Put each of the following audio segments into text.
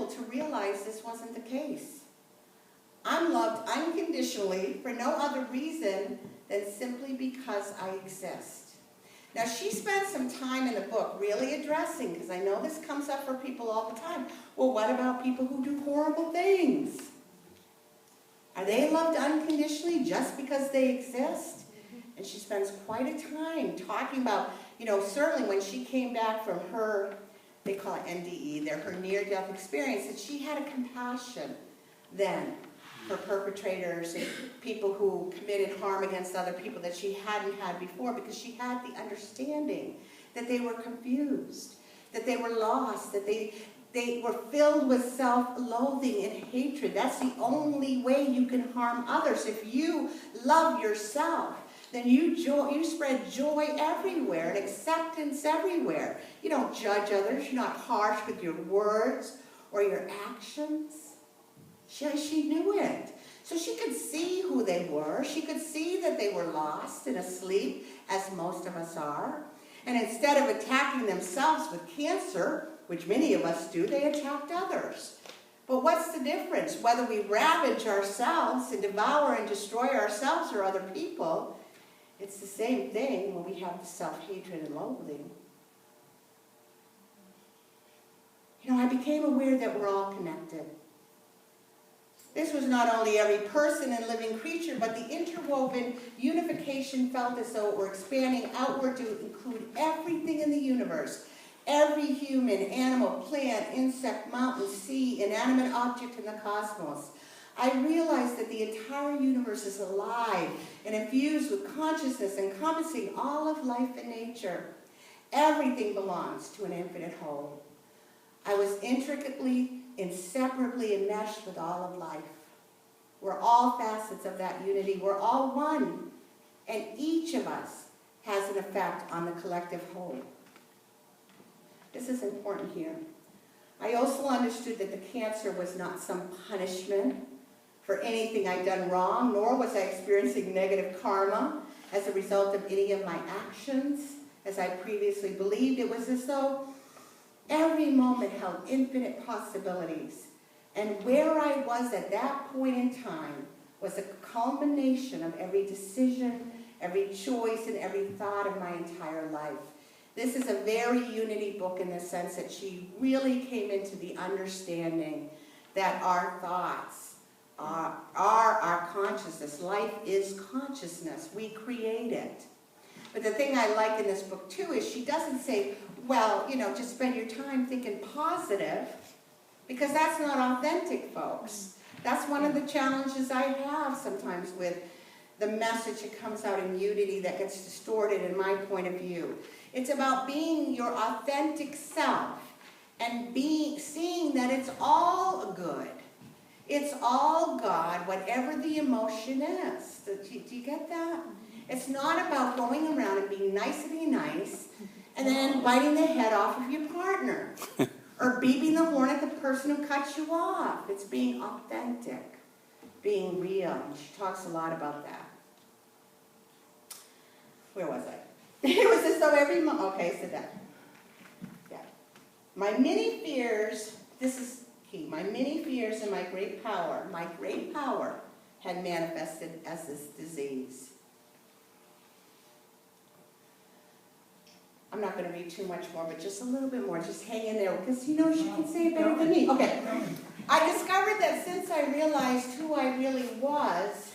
to realize this wasn't the case. I'm loved unconditionally for no other reason than simply because I exist. Now, she spent some time in the book really addressing, because I know this comes up for people all the time, well, what about people who do horrible things? Are they loved unconditionally just because they exist? And she spends quite a time talking about, certainly when she came back from her, they call it NDE, her near-death experience, that she had a compassion then for perpetrators and people who committed harm against other people that she hadn't had before, because she had the understanding that they were confused, that they were lost, that they were filled with self-loathing and hatred. That's the only way you can harm others. If you love yourself, then you spread joy everywhere and acceptance everywhere. You don't judge others. You're not harsh with your words or your actions. She knew it. So she could see who they were. She could see that they were lost and asleep, as most of us are. And instead of attacking themselves with cancer, which many of us do, they attacked others. But what's the difference? Whether we ravage ourselves and devour and destroy ourselves or other people, it's the same thing when we have self-hatred and loathing. I became aware that we're all connected. This was not only every person and living creature, but the interwoven unification felt as though it were expanding outward to include everything in the universe. Every human, animal, plant, insect, mountain, sea, inanimate object in the cosmos. I realized that the entire universe is alive and infused with consciousness encompassing all of life and nature. Everything belongs to an infinite whole. I was intricately, inseparably enmeshed with all of life. We're all facets of that unity. We're all one. And each of us has an effect on the collective whole. This is important here. I also understood that the cancer was not some punishment for anything I'd done wrong, nor was I experiencing negative karma as a result of any of my actions, as I previously believed. It was as though every moment held infinite possibilities. And where I was at that point in time was a culmination of every decision, every choice, and every thought of my entire life. This is a very unity book in the sense that she really came into the understanding that our thoughts are our consciousness. Life is consciousness. We create it. But the thing I like in this book, too, is she doesn't say, well, just spend your time thinking positive, because that's not authentic, folks. That's one of the challenges I have sometimes with the message that comes out in unity that gets distorted in my point of view. It's about being your authentic self and seeing that it's all good. It's all God, whatever the emotion is. Do you get that? It's not about going around and being nicety nice and then biting the head off of your partner or beeping the horn at the person who cuts you off. It's being authentic, being real. She talks a lot about that. Where was I? It was as though every moment, okay, sit down. Yeah. My many fears, this is key, my many fears and my great power had manifested as this disease. I'm not going to read too much more, but just a little bit more. Just hang in there, because she can say it better than me. Okay. I discovered that since I realized who I really was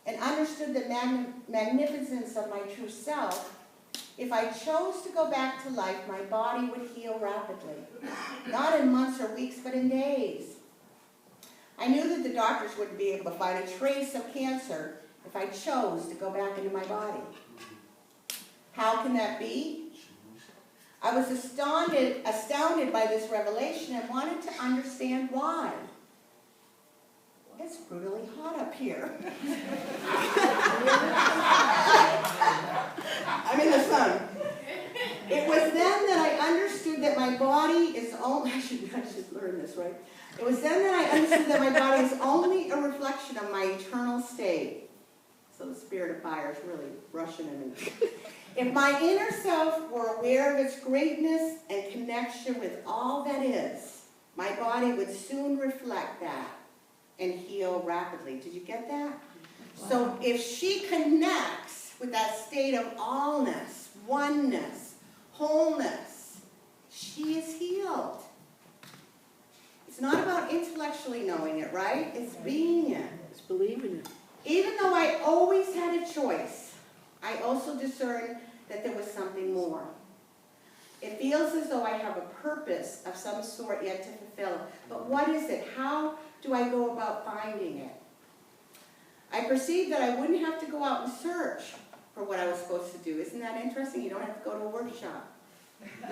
and understood the magnificence of my true self, if I chose to go back to life, my body would heal rapidly. Not in months or weeks, but in days. I knew that the doctors wouldn't be able to find a trace of cancer if I chose to go back into my body. How can that be? I was astounded by this revelation and wanted to understand why. It's brutally hot up here. I'm in the sun. It was then that I understood that my body is only, I should learn this, right? It was then that I understood that my body is only a reflection of my eternal state. So the spirit of fire is really rushing in me. If my inner self were aware of its greatness and connection with all that is, my body would soon reflect that and heal rapidly. Did you get that? Wow. So if she connects with that state of allness, oneness, wholeness, she is healed. It's not about intellectually knowing it, right? It's being it. It's believing it. Even though I always had a choice, I also discerned that there was something more. It feels as though I have a purpose of some sort yet to fulfill. But what is it? How do I go about finding it? I perceived that I wouldn't have to go out and search for what I was supposed to do. Isn't that interesting? You don't have to go to a workshop.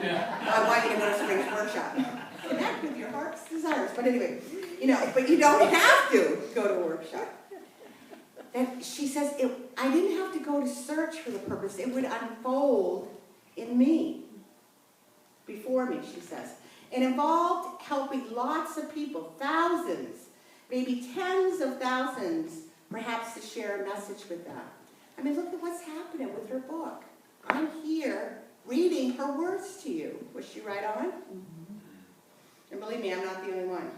Yeah. I want you to go to Spring's workshop. Connect with your heart's desires. But anyway, but you don't have to go to a workshop. And she says, I didn't have to go to search for the purpose. It would unfold in me. Before me, she says. It involved helping lots of people, thousands, maybe tens of thousands, perhaps to share a message with them. I mean, look at what's happening with her book. I'm here reading her words to you. Was she right on? Mm-hmm. And believe me, I'm not the only one.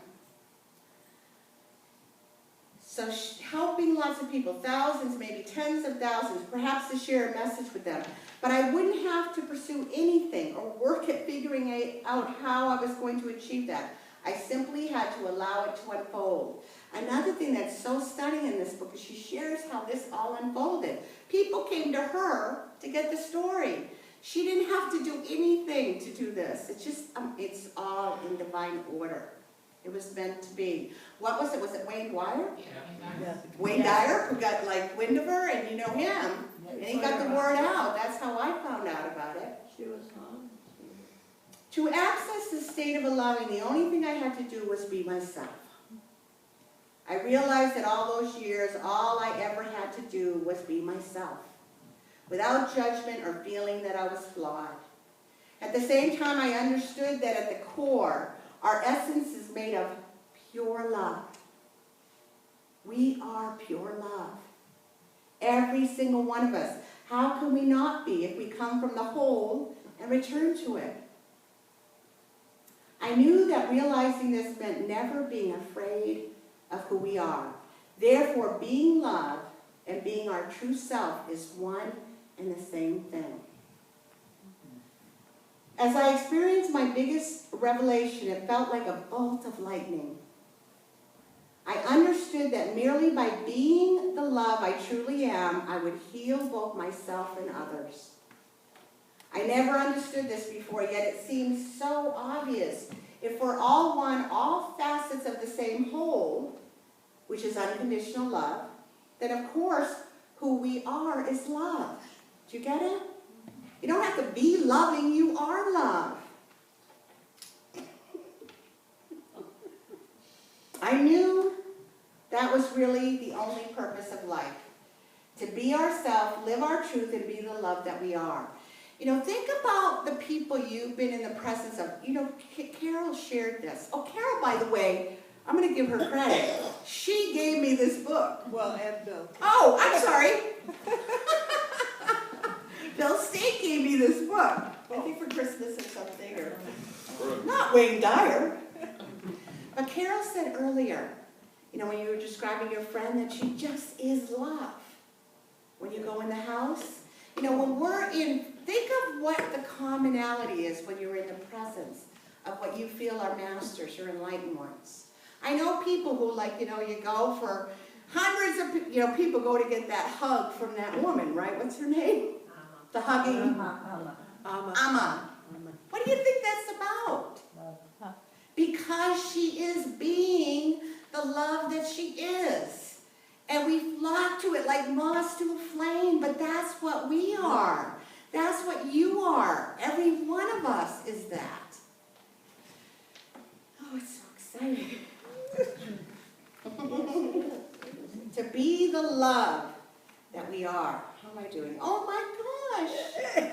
So helping lots of people, thousands, maybe tens of thousands, perhaps to share a message with them. But I wouldn't have to pursue anything or work at figuring out how I was going to achieve that. I simply had to allow it to unfold. Another thing that's so stunning in this book is she shares how this all unfolded. People came to her to get the story. She didn't have to do anything to do this. It's just, it's all in divine order. It was meant to be. What was it? Was it Wayne Dyer? Yeah. Wayne Dyer, who got wind of her, and you know him. And he got the word out. That's how I found out about it. She was on. To access the state of allowing, the only thing I had to do was be myself. I realized that all those years, all I ever had to do was be myself, without judgment or feeling that I was flawed. At the same time, I understood that at the core, our essence is made of pure love. We are pure love. Every single one of us. How can we not be if we come from the whole and return to it? I knew that realizing this meant never being afraid of who we are. Therefore, being love and being our true self is one and the same thing. As I experienced my biggest revelation, it felt like a bolt of lightning. I understood that merely by being the love I truly am, I would heal both myself and others. I never understood this before, yet it seems so obvious. If we're all one, all facets of the same whole, which is unconditional love, then of course, who we are is love. Do you get it? You don't have to be loving, you are love. I knew that was really the only purpose of life. To be ourselves, live our truth, and be the love that we are. Think about the people you've been in the presence of. Carol shared this. Oh, Carol, by the way, I'm going to give her credit. She gave me this book. Well, and Bill. Oh, I'm sorry. Bill State gave me this book. I think for Christmas or something. Or not Wayne Dyer. But Carol said earlier, when you were describing your friend, that she just is love. When you go in the house, when we're in, think of what the commonality is when you're in the presence of what you feel are masters, your enlightened ones. I know people who you go for hundreds of, people go to get that hug from that woman, right? What's her name? The hugging. Amma. What do you think that's about? Because she is being the love that she is. And we flock to it like moths to a flame, but that's what we are. That's what you are. Every one of us is that. Oh, it's so exciting. To be the love that we are. How am I doing? Oh my gosh.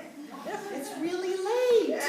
It's really late.